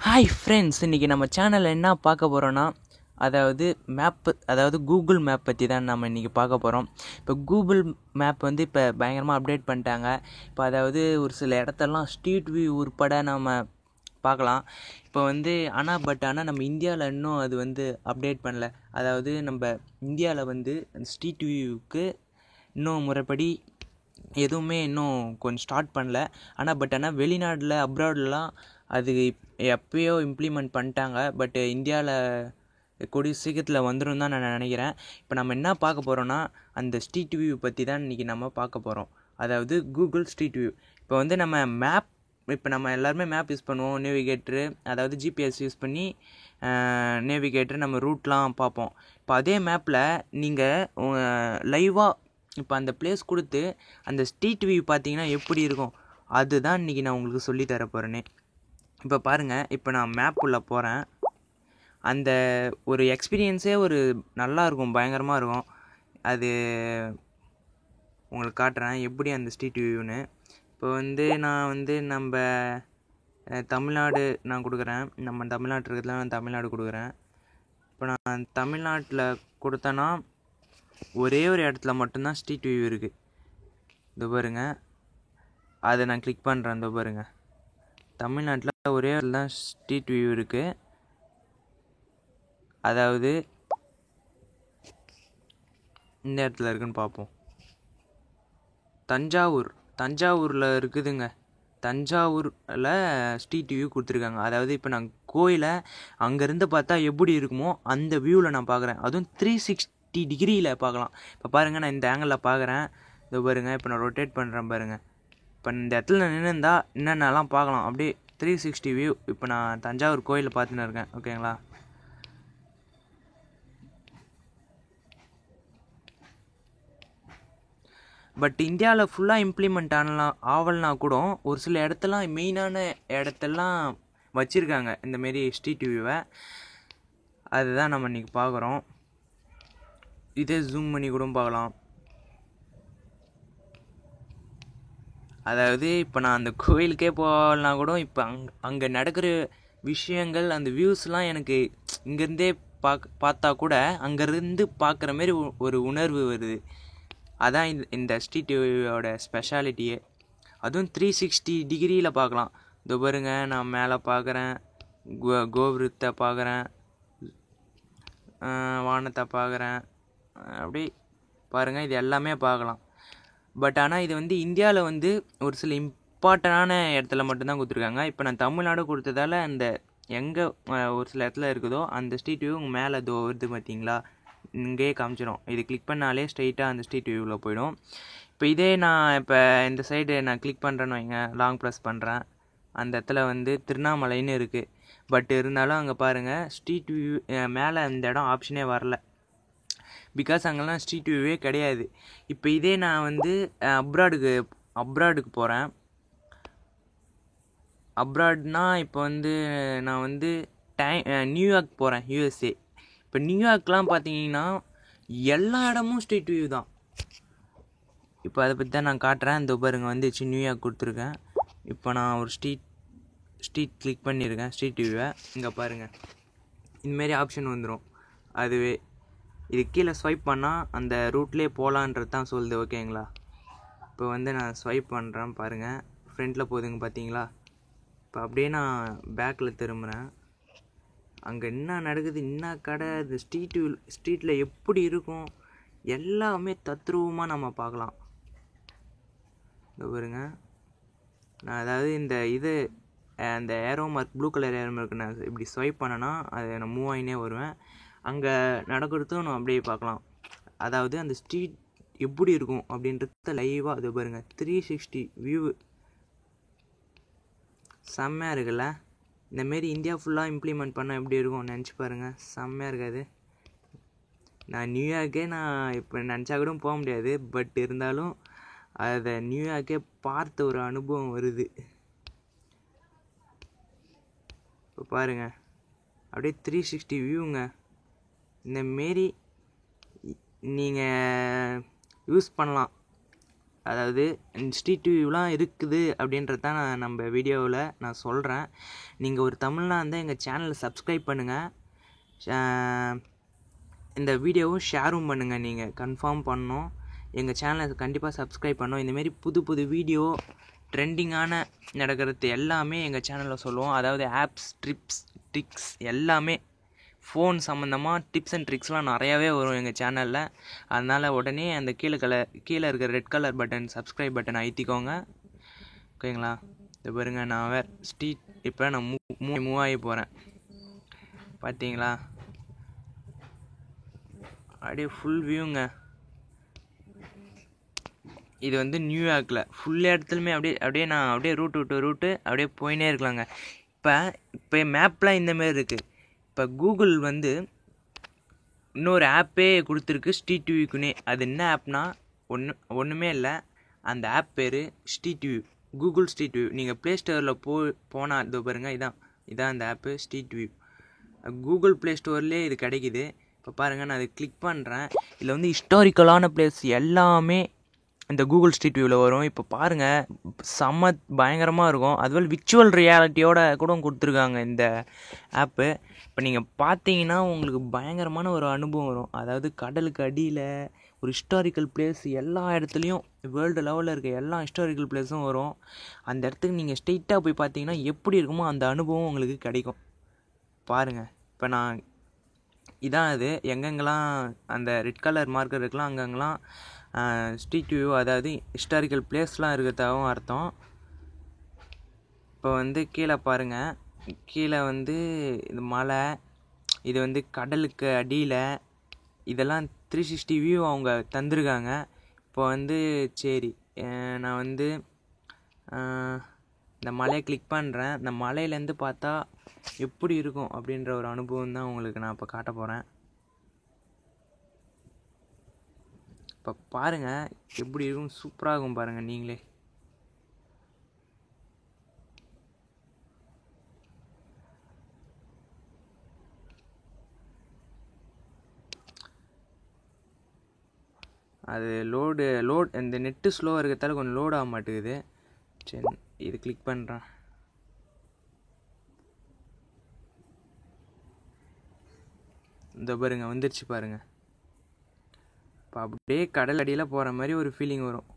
Hi friends, இன்றைக்கி நம்ம சேனலில் என்ன பார்க்க போகிறோன்னா, அதாவது கூகுள் மேப் பற்றி தான் நம்ம இன்றைக்கி பார்க்க போகிறோம். இப்போ கூகுள் மேப் வந்து இப்போ பயங்கரமாக அப்டேட் பண்ணிட்டாங்க. இப்போ அதாவது ஒரு சில இடத்தெல்லாம் ஸ்ட்ரீட் வியூ உட்பட நம்ம பார்க்கலாம். இப்போ வந்து ஆனால் நம்ம இந்தியாவில் இன்னும் அது வந்து அப்டேட் பண்ணல. அதாவது நம்ம இந்தியாவில் வந்து ஸ்ட்ரீட் வியூவுக்கு இன்னும் முறைப்படி எதுவுமே இன்னும் கொஞ்சம் ஸ்டார்ட் பண்ணல. ஆனால் வெளிநாட்டில் அப்ராட்லாம் அது எப்பயோ இம்ப்ளிமெண்ட் பண்ணிட்டாங்க. பட் இந்தியாவில் கூடிய சீக்கிரத்தில் வந்துடும் தான் நான் நினைக்கிறேன். இப்போ நம்ம என்ன பார்க்க போகிறோன்னா, அந்த ஸ்ட்ரீட் வியூ பற்றி தான் இன்றைக்கி நம்ம பார்க்க போகிறோம். அதாவது கூகுள் ஸ்ட்ரீட் வியூ. இப்போ வந்து நம்ம எல்லாருமே மேப் யூஸ் பண்ணுவோம், நேவிகேட்ரு, அதாவது ஜிபிஎஸ் யூஸ் பண்ணி நேவிகேட்ரு நம்ம ரூட்லாம் பார்ப்போம். இப்போ அதே மேப்பில் நீங்கள் லைவாக இப்போ அந்த பிளேஸ் கொடுத்து அந்த ஸ்ட்ரீட் வியூ பார்த்தீங்கன்னா எப்படி இருக்கும், அதுதான் இன்றைக்கி நான் உங்களுக்கு சொல்லி தர போகிறேனே. இப்போ பாருங்கள், இப்போ நான் மேப் உள்ள போகிறேன். அந்த ஒரு எக்ஸ்பீரியன்ஸே ஒரு நல்லா இருக்கும், பயங்கரமாக இருக்கும். அது உங்களுக்கு காட்டுறேன் எப்படி அந்த ஸ்ட்ரீட் வியூன்னு. இப்போ வந்து நம்ம தமிழ்நாடு நான் கொடுக்குறேன். நம்ம தமிழ்நாட்டு இருக்கிறதுல நான் தமிழ்நாடு கொடுக்குறேன். இப்போ நான் தமிழ்நாட்டில் கொடுத்தேன்னா ஒரே ஒரு இடத்துல மட்டும்தான் ஸ்ட்ரீட் வியூ இருக்குது. இதோ பாருங்கள், அதை நான் கிளிக் பண்ணுறேன். இதோ பாருங்கள், தமிழ்நாட்டில் ஒரே இடத்துல தான் ஸ்ட்ரீட் வியூ இருக்குது. அதாவது இந்த இடத்துல இருக்குன்னு பார்ப்போம். தஞ்சாவூரில் இருக்குதுங்க. தஞ்சாவூரில் ஸ்ட்ரீட் வியூ கொடுத்துருக்காங்க. அதாவது இப்போ நான் கோயிலை அங்கேருந்து பார்த்தா எப்படி இருக்குமோ அந்த வியூவில் நான் பார்க்குறேன். அதுவும் 360 டிகிரியில் பார்க்கலாம். இப்போ பாருங்கள், நான் இந்த ஆங்கிளில் பார்க்குறேன். இதோ பாருங்கள், இப்போ நான் ரொட்டேட் பண்ணுறேன் பாருங்கள். இப்போ இந்த இடத்துல நின்றுந்தா என்னென்னலாம் பார்க்கலாம், அப்படியே 360 வியூ. இப்போ நான் தஞ்சாவூர் கோயிலில் பார்த்துன்னு இருக்கேன். ஓகேங்களா? பட் இந்தியாவில் ஃபுல்லாக இம்ப்ளிமெண்ட் ஆகலனா கூட ஒரு சில இடத்தெல்லாம், மெயினான இடத்தெல்லாம் வச்சுருக்காங்க இந்தமாரி ஸ்ட்ரீட் வியூவை. அதுதான் நம்ம இன்றைக்கி பார்க்குறோம். இதே ஜூம் பண்ணி கூட பார்க்கலாம். அதாவது இப்போ நான் அந்த கோயிலுக்கே போகலனா கூட இப்போ அங்கே நடக்கிற விஷயங்கள், அந்த வியூஸ்லாம் எனக்கு இங்கேருந்தே பார்த்தா கூட அங்கேருந்து பார்க்குற மாரி ஒரு உணர்வு வருது. அதான் இந்த ஸ்ட்ரீட் வியூவோட ஸ்பெஷாலிட்டியே. அதுவும் 360 டிகிரியில் பார்க்கலாம். இதோ பாருங்க, நான் மேலே பார்க்குறேன், கோபுரத்தை பார்க்குறேன், வானத்தை பார்க்குறேன். அப்படி பாருங்கள், இது எல்லாமே பார்க்கலாம். பட் ஆனால் இது வந்து இந்தியாவில் வந்து ஒரு சில இம்பார்ட்டண்டான இடத்துல மட்டும்தான் கொடுத்துருக்காங்க. இப்போ நான் தமிழ்நாடு கொடுத்ததால அந்த எங்கே ஒரு சில இடத்துல இருக்குதோ அந்த ஸ்ட்ரீட் வியூ மேலே இதோ வருது பார்த்தீங்களா, இங்கேயே காமிச்சிடும். இது கிளிக் பண்ணாலே ஸ்ட்ரெயிட்டாக அந்த ஸ்ட்ரீட் வியூவில் போயிடும். இப்போ இதே நான் இப்போ இந்த சைடு நான் கிளிக் பண்ணுறேன்னு வைங்க, லாங் ப்ரெஸ் பண்ணுறேன், அந்த இடத்துல வந்து திருவண்ணாமலைன்னு இருக்குது. பட் இருந்தாலும் அங்கே பாருங்கள், ஸ்ட்ரீட் வியூ மேலே அந்த இடம் ஆப்ஷனே வரல. பிகாஸ் அங்கெல்லாம் ஸ்ட்ரீட் வியூவே கிடையாது. இப்போ இதே நான் வந்து அப்ராடுக்கு போகிறேன். அப்ராட்னா இப்போ வந்து நான் வந்து நியூயார்க் போகிறேன், யூஎஸ்ஏ. இப்போ நியூயார்க்லாம் பார்த்தீங்கன்னா எல்லா இடமும் ஸ்ட்ரீட் வியூ தான். இப்போ அதை பற்றி தான் நான் காட்டுறேன். இந்த பாருங்க வந்துச்சு, நியூயார்க் கொடுத்துருக்கேன். இப்போ நான் ஒரு ஸ்ட்ரீட் கிளிக் பண்ணியிருக்கேன், ஸ்ட்ரீட் வியூவை. இங்கே பாருங்கள், இந்தமாரி ஆப்ஷன் வந்துடும். அதுவே இது கீழே ஸ்வைப் பண்ணால் அந்த ரூட்லேயே போகலான்றது தான் சொல்லுது. ஓகேங்களா? இப்போ வந்து நான் ஸ்வைப் பண்ணுறேன் பாருங்கள், ஃப்ரண்ட்டில் போகுதுங்க பார்த்தீங்களா. இப்போ அப்படியே நான் பேக்கில் திரும்புகிறேன். அங்கே என்ன நடக்குது, என்ன கடை, இந்த ஸ்ட்ரீட்டில் எப்படி இருக்கும், எல்லாமே தத்ரூபமாக நம்ம பார்க்கலாம். இந்த பாருங்க, நான் அதாவது அந்த arrow mark, blue colour arrow mark நான் இப்படி ஸ்வைப் பண்ணேன்னா அதை நான் மூவ் ஆகினே வருவேன். அங்கே நடக்கிறதும் நான் அப்படியே பார்க்கலாம். அதாவது அந்த ஸ்ட்ரீட் எப்படி இருக்கும் அப்படின்றத லைவாக அது பாருங்கள், 360 வியூ. செம்மையாக இருக்குல்ல? இந்தமாரி இந்தியா ஃபுல்லாக இம்ப்ளிமெண்ட் பண்ணால் எப்படி இருக்கும் நினச்சி பாருங்கள், செம்மையாக இருக்காது? நான் நியூயார்க்கே நான் இப்போ நினச்சா கூட போக முடியாது. பட் இருந்தாலும் அதை நியூயார்க்கே பார்த்த ஒரு அனுபவம் வருது. இப்போ பாருங்கள், அப்படியே 360 வியூங்க. இந்தமாரி நீங்கள் யூஸ் பண்ணலாம். அதாவது ஸ்ட்ரீட் வியூலாம் இருக்குது அப்படின்றது தான் நம்ம வீடியோவில் நான் சொல்கிறேன். நீங்கள் ஒரு தமிழ்னா இருந்தால் எங்கள் சேனலை சப்ஸ்கிரைப் பண்ணுங்கள், இந்த வீடியோவும் ஷேரும் பண்ணுங்கள். நீங்கள் கன்ஃபார்ம் பண்ணணும், எங்கள் சேனலை கண்டிப்பாக சப்ஸ்கிரைப் பண்ணணும். இந்தமாரி புது புது வீடியோ ட்ரெண்டிங்கான நடக்கிறது எல்லாமே எங்கள் சேனலில் சொல்லுவோம். அதாவது ஆப்ஸ், ட்ரிக்ஸ் எல்லாமே ஃபோன் சம்மந்தமாக டிப்ஸ் அண்ட் ட்ரிக்ஸ்லாம் நிறையாவே வரும் எங்கள் சேனலில். அதனால் உடனே அந்த கீழே இருக்கிற red colour button, subscribe button அழுத்திக்கோங்க. ஓகேங்களா? இது பாருங்க, நான் இப்போ நான் மூவ் ஆகி போகிறேன். பார்த்தீங்களா? அப்படியே ஃபுல் வியூங்க. இது வந்து நியூயார்க்கில் ஃபுல் இடத்துலையுமே அப்படியே நான் ரூட்டு அப்படியே போயினே இருக்கலாங்க. இப்போ மேப்லாம் இந்தமாரி இருக்குது. இப்போ கூகுள் வந்து இன்னொரு ஆப்பே கொடுத்துருக்கு ஸ்ட்ரீட் வியூக்குன்னே. அது என்ன ஆப்னா ஒன்றுமே இல்லை. அந்த ஆப் பேர் street view, Google street view. நீங்கள் ப்ளே ஸ்டோரில் போனால் இதோ பாருங்கள், இதான் அந்த ஆப்பு ஸ்ட்ரீட் வியூ. கூகுள் ப்ளே ஸ்டோர்லேயே இது கிடைக்கிது. இப்போ பாருங்கள், நான் அதை கிளிக் பண்ணுறேன். இதில் வந்து ஹிஸ்டாரிக்கலான பிளேஸ் எல்லாமே இந்த கூகுள் ஸ்ட்ரீட் வியூவில் வரும். இப்போ பாருங்கள், செம்ம பயங்கரமாக இருக்கும். அதுபோல் விர்ச்சுவல் ரியாலிட்டியோட கூட கொடுத்துருக்காங்க இந்த ஆப்பு. இப்போ நீங்கள் பார்த்தீங்கன்னா உங்களுக்கு பயங்கரமான ஒரு அனுபவம் வரும். அதாவது கடலுக்கு அடியில் ஒரு ஹிஸ்டாரிக்கல் பிளேஸ், எல்லா இடத்துலையும் வேர்ல்டு லெவலில் இருக்க எல்லா ஹிஸ்டாரிக்கல் பிளேஸும் வரும். அந்த இடத்துக்கு நீங்கள் ஸ்ட்ரெயிட்டாக போய் பார்த்தீங்கன்னா எப்படி இருக்குமோ அந்த அனுபவம் உங்களுக்கு கிடைக்கும். பாருங்கள், இப்போ இதான் அது எங்கெங்கெல்லாம் அந்த ரெட் கலர் மார்க்கர் இருக்கலாம், அங்கங்கெல்லாம் ஸ்ட்ரீட் வியூ, அதாவது ஹிஸ்டாரிக்கல் பிளேஸ்லாம் இருக்கிறதாகவும் அர்த்தம். இப்போ வந்து கீழே பாருங்கள், கீழே வந்து இது மலை, இது வந்து கடலுக்கு அடியில், இதெல்லாம் 360 வியூ அவங்க தந்திருக்காங்க. இப்போ வந்து சரி, நான் வந்து இந்த மலையை கிளிக் பண்ணுறேன். இந்த மலையிலேருந்து பார்த்தா எப்படி இருக்கும் அப்படின்ற ஒரு அனுபவம் தான் உங்களுக்கு நான் இப்போ காட்ட போகிறேன். இப்போ பாருங்கள் எப்படி இருக்கும், சூப்பராக இருக்கும் பாருங்கள் நீங்களே. அது லோட் இந்த நெட்டு ஸ்லோவாக இருக்கிறதால கொஞ்சம் லோட் ஆக மாட்டேங்குது. சரி, இது கிளிக் பண்ணுறேன். இந்த பாருங்க வந்துடுச்சு பாருங்கள். இப்போ அப்படியே கடல் அடியில் போகிற மாதிரி ஒரு ஃபீலிங் வரும்.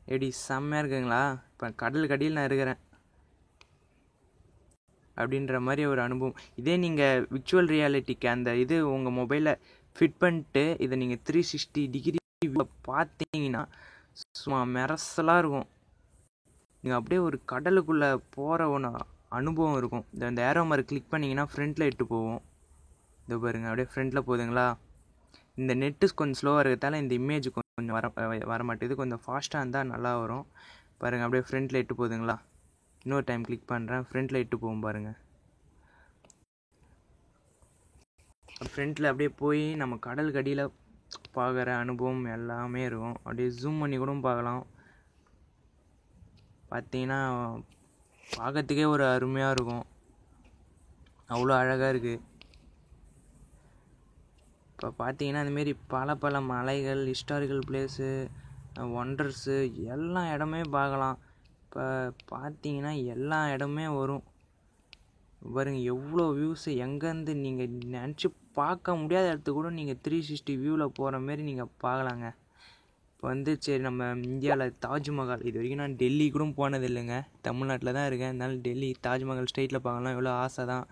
எப்படி செம்மையாக இருக்குங்களா? இப்போ கடலுக்கு அடியில் நான் இருக்கிறேன் அப்படின்ற மாதிரி ஒரு அனுபவம். இதே நீங்கள் விர்ச்சுவல் ரியாலிட்டிக்கு அந்த இது உங்கள் மொபைலில் ஃபிட் பண்ணிட்டு இதை நீங்கள் 360 டிகிரி பார்த்தீங்கன்னா சும்மா மெரசலாக இருக்கும். நீங்கள் அப்படியே ஒரு கடலுக்குள்ளே போகிற ஒன்று அனுபவம் இருக்கும். இந்த ஏரோ மாதிரி கிளிக் பண்ணிங்கன்னா ஃப்ரண்ட்டில் இட்டு போவோம். இதோ பாருங்கள், அப்படியே ஃப்ரண்ட்டில் போகுதுங்களா? இந்த நெட்டு கொஞ்சம் ஸ்லோவாக இருக்கிறதால இந்த இமேஜ் கொஞ்சம் வர மாட்டேங்குது. கொஞ்சம் ஃபாஸ்ட்டாக இருந்தால் நல்லா வரும். பாருங்கள், அப்படியே ஃப்ரண்ட்டில் இட்டு போகுதுங்களா? இன்னொரு டைம் கிளிக் பண்ணுறேன், ஃப்ரண்ட்டில் இட்டு போகும் பாருங்கள். ஃப்ரண்ட்டில் அப்படியே போய் நம்ம கடலுக்கு அடியில் பார்க்குற அனுபவம் எல்லாமே இருக்கும். அப்படியே ஜூம் பண்ணி கூட பார்க்கலாம். பார்த்தீங்கன்னா பார்க்கறதுக்கே ஒரு அருமையாக இருக்கும், அவ்வளோ அழகாக இருக்குது. இப்போ பார்த்தீங்கன்னா இந்தமாரி பல மலைகள், ஹிஸ்டாரிக்கல் பிளேஸு, ஒண்டர்ஸு எல்லா இடமே பார்க்கலாம். இப்போ பார்த்தீங்கன்னா எல்லா இடமே வரும் பாருங்க. எவ்வளோ வியூஸு, எங்கேருந்து நீங்கள் நினச்சி பார்க்க முடியாத இடத்துக்கு கூட நீங்கள் 360 வியூவில் போகிற மாரி நீங்கள் பார்க்கலாங்க. இப்போ வந்து சரி, நம்ம இந்தியாவில் தாஜ்மஹால், இது வரைக்கும் நான் டெல்லி கூட போனது இல்லைங்க, தமிழ்நாட்டில் தான் இருக்கேன். அதனால டெல்லி தாஜ்மஹால் ஸ்ட்ரெயிட்டில் பார்க்கலாம், எவ்வளோ ஆசை தான்.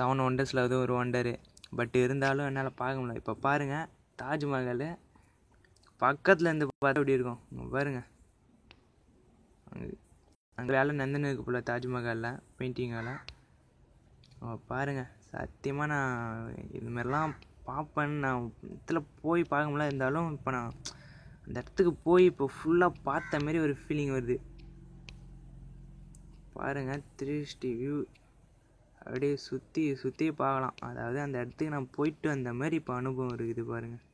7 ஒண்டர்ஸில் அது ஒரு ஒண்டரு. பட் இருந்தாலும் என்னால் பார்க்க முடியல. இப்போ பாருங்கள், தாஜ்மஹால் பக்கத்தில் இருந்து பார்த்தா எப்படி இருக்கும் பாருங்கள். அங்கே வேலை நந்தன் இருக்கு போல் தாஜ்மஹாலில், பெயிண்டிங் வேலை. பாருங்கள், சத்தியமாக நான் இதுமாரிலாம் பார்ப்பேன். நான் இடத்துல போய் பார்க்க முடியல, இருந்தாலும் இப்போ நான் அந்த இடத்துக்கு போய் இப்போ ஃபுல்லாக பார்த்த மாரி ஒரு ஃபீலிங் வருது. பாருங்கள், 360 வியூ அப்படியே சுற்றி பார்க்கலாம். அதாவது அந்த இடத்துக்கு நான் போயிட்டு அந்த மாதிரி இப்போ அனுபவம் இருக்குது பாருங்கள்.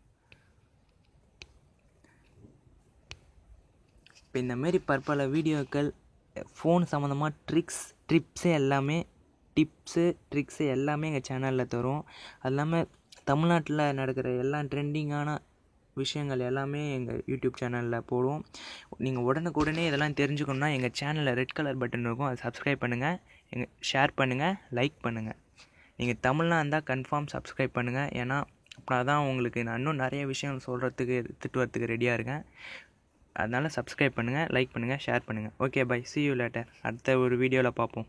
இப்போ இந்தமாரி பற்பல வீடியோக்கள், ஃபோன் சம்மந்தமாக டிப்ஸு எல்லாமே எங்கள் சேனலில் தரும். அது இல்லாமல் தமிழ்நாட்டில் நடக்கிற எல்லா ட்ரெண்டிங்கான விஷயங்கள் எல்லாமே எங்கள் யூடியூப் சேனலில் போடுவோம். நீங்கள் உடனுக்குடனே இதெல்லாம் தெரிஞ்சுக்கணுன்னா எங்கள் சேனலில் ரெட் கலர் பட்டன் இருக்கும், அதை சப்ஸ்கிரைப் பண்ணுங்கள், ஷேர் பண்ணுங்கள், லைக் பண்ணுங்கள். நீங்கள் தமிழ்னா இருந்தால் கன்ஃபார்ம் சப்ஸ்கிரைப் பண்ணுங்கள். ஏன்னா அப்படின்னா தான் உங்களுக்கு நான் இன்னும் நிறைய விஷயங்கள் சொல்கிறதுக்கு எடுத்துகிட்டு வரத்துக்கு ரெடியாக இருக்கேன். அதனால் சப்ஸ்கிரைப் பண்ணுங்கள், லைக் பண்ணுங்கள், ஷேர் பண்ணுங்கள். Okay bye, see you later. அடுத்த ஒரு வீடியோவில் பார்ப்போம்.